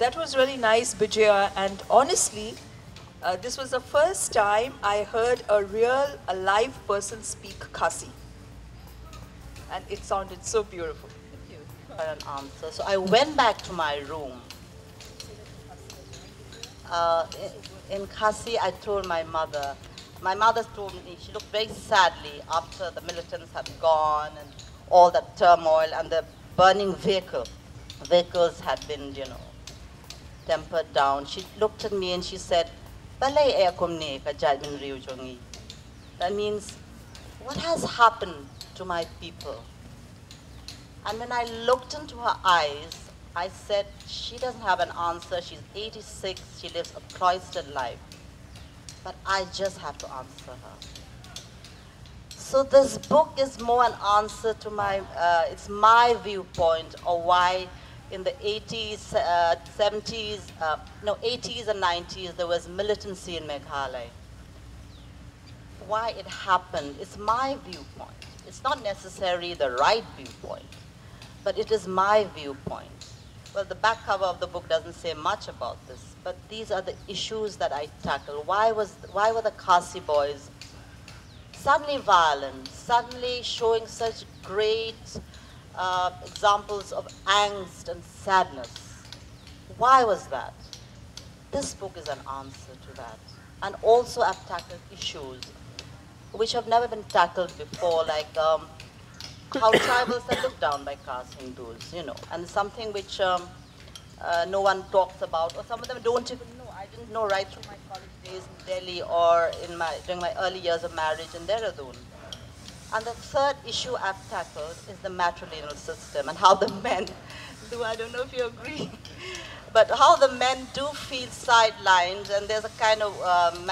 That was really nice, Bijoya. And honestly, this was the first time I heard a live person speak Khasi. And it sounded so beautiful. Thank you for an answer. So I went back to my room. In Khasi, I told my mother. My mother told me, she looked very sadly after the militants had gone and all that turmoil and the burning vehicles had been, tempered down. She looked at me and she said, "Balay akumne ka jadmin riujongi." That means, what has happened to my people? And when I looked into her eyes, I said, she doesn't have an answer. She's 86. She lives a cloistered life. But I just have to answer her. So this book is more an answer to it's my viewpoint of why in the 80s, 70s, 80s and 90s, there was militancy in Meghalaya. Why it happened, it's my viewpoint. It's not necessarily the right viewpoint, but it is my viewpoint. Well, the back cover of the book doesn't say much about this, but these are the issues that I tackle. Why were the Khasi boys suddenly violent, suddenly showing such great examples of angst and sadness? Why was that? This book is an answer to that. And also I've tackled issues which have never been tackled before, like how tribals are looked down by caste Hindus, and something which no one talks about, or some of them don't even know. I didn't know right through my college days in Delhi or during my early years of marriage in Dehradun. And the third issue I've tackled is the matrilineal system and how the men do, I don't know if you agree, but how the men do feel sidelined, and there's a kind of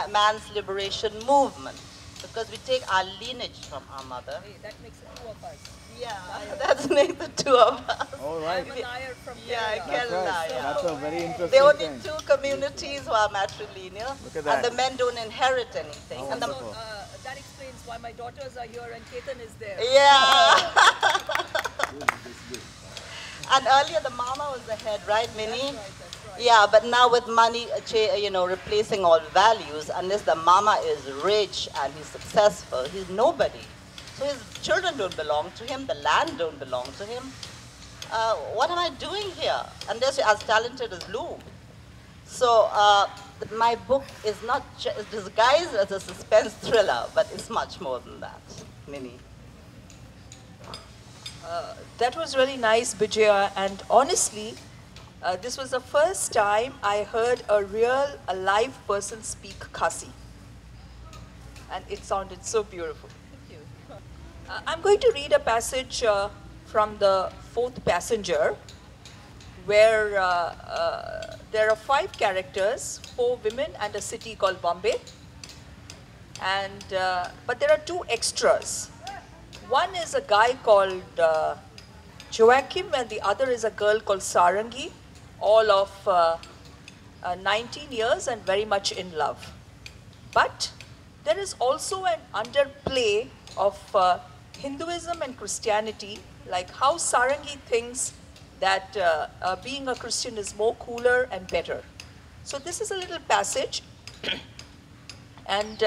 man's liberation movement. Because we take our lineage from our mother. Hey, that makes it two of us. Yeah, that makes the two of us. All right. I'm a Nair from Yeah, Kerala. That's right. Kerala. That's a very interesting There are only thing. two communities who are matrilineal, Look at that. and the men don't inherit anything. Oh, And the, wonderful. That explains why my daughters are here and Ketan is there. yeah. And earlier the mama was the head, right, Minnie? That's right. Yeah, but now with money, replacing all values, unless the mama is rich and he's successful, he's nobody. So his children don't belong to him, the land don't belong to him. What am I doing here? Unless you're as talented as Lou. So my book is not disguised as a suspense thriller, but it's much more than that, Minnie. That was really nice, Bijoya. And honestly, this was the first time I heard a live person speak Khasi. And it sounded so beautiful. Thank you. I'm going to read a passage from the Fourth Passenger, where there are 5 characters, 4 women and a city called Bombay. And, but there are 2 extras. One is a guy called Joachim, and the other is a girl called Sarangi, all of 19 years and very much in love. But there is also an underplay of Hinduism and Christianity, like how Sarangi thinks that being a Christian is more cooler and better. So this is a little passage, and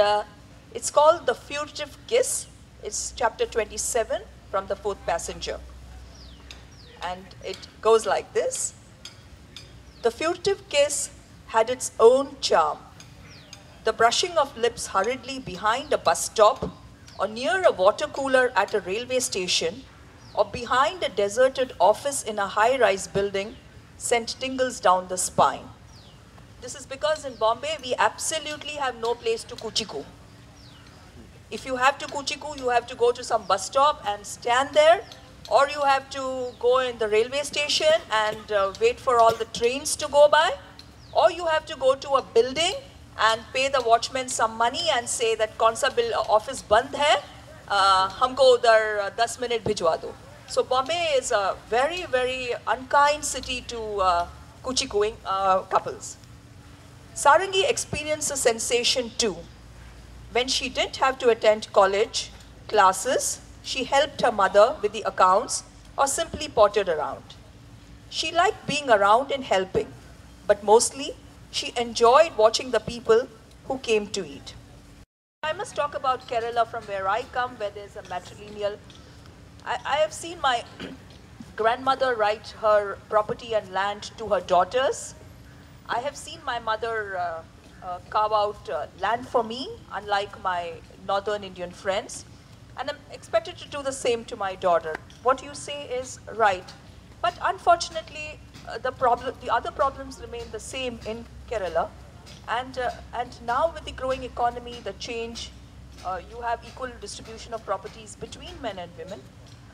it's called The Furtive Kiss. It's chapter 27 from the Fourth Passenger. And it goes like this. The furtive kiss had its own charm. The brushing of lips hurriedly behind a bus stop, or near a water cooler at a railway station, or behind a deserted office in a high-rise building sent tingles down the spine. This is because in Bombay, we absolutely have no place to kuchiku. If you have to kuchiku, you have to go to some bus stop and stand there, or you have to go in the railway station and wait for all the trains to go by, or you have to go to a building and pay the watchman some money and say that kaunsa office band hai, humko udhar 10 minute bhijwa do. So Bombay is a very, very unkind city to kuchikuing couples. Sarangi experienced a sensation too. When she didn't have to attend college classes, she helped her mother with the accounts or simply pottered around. She liked being around and helping. but mostly she enjoyed watching the people who came to eat. I must talk about Kerala from where I come, where there's a matrilineal. I have seen my grandmother write her property and land to her daughters. I have seen my mother carve out land for me, unlike my northern Indian friends. And I'm expected to do the same to my daughter. What you say is right. But unfortunately, the other problems remain the same in Kerala. And now with the growing economy, the change, you have equal distribution of properties between men and women.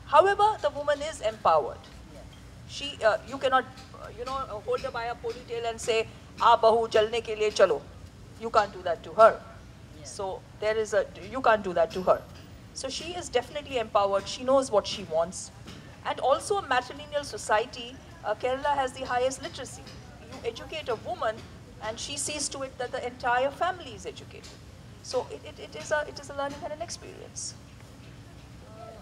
However, the woman is empowered. You cannot, hold her by a ponytail and say, "Ah, bahu, chalne ke liye chalo." You can't do that to her. So you can't do that to her. So she is definitely empowered. She knows what she wants. And also a matrilineal society, Kerala has the highest literacy. You educate a woman and she sees to it that the entire family is educated. So it is a learning and an experience.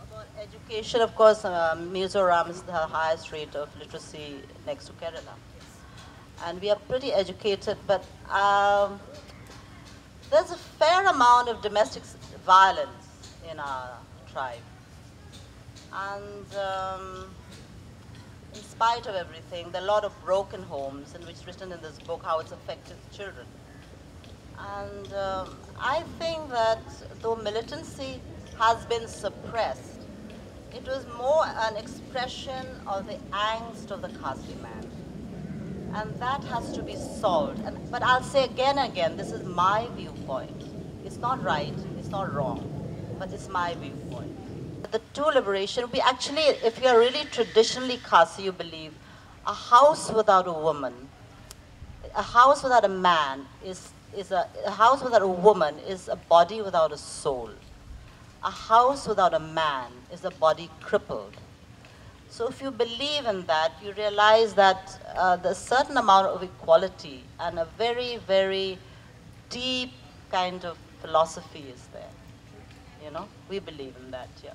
About education, of course, Mizoram is the highest rate of literacy next to Kerala. And we are pretty educated, but there's a fair amount of domestic violence in our tribe. And in spite of everything, there are a lot of broken homes, and which is written in this book how it's affected children. And I think that though militancy has been suppressed, it was more an expression of the angst of the Khasi man. And that has to be solved. But I'll say again and again, this is my viewpoint. It's not right, it's not wrong, but it's my viewpoint. The true liberation, we actually, if you are really traditionally Khasi, you believe, a house without a woman, a house without a man a house without a woman is a body without a soul. A house without a man is a body crippled. So if you believe in that, you realize that there's a certain amount of equality and a very, very deep kind of philosophy is there. You know, we believe in that, yeah.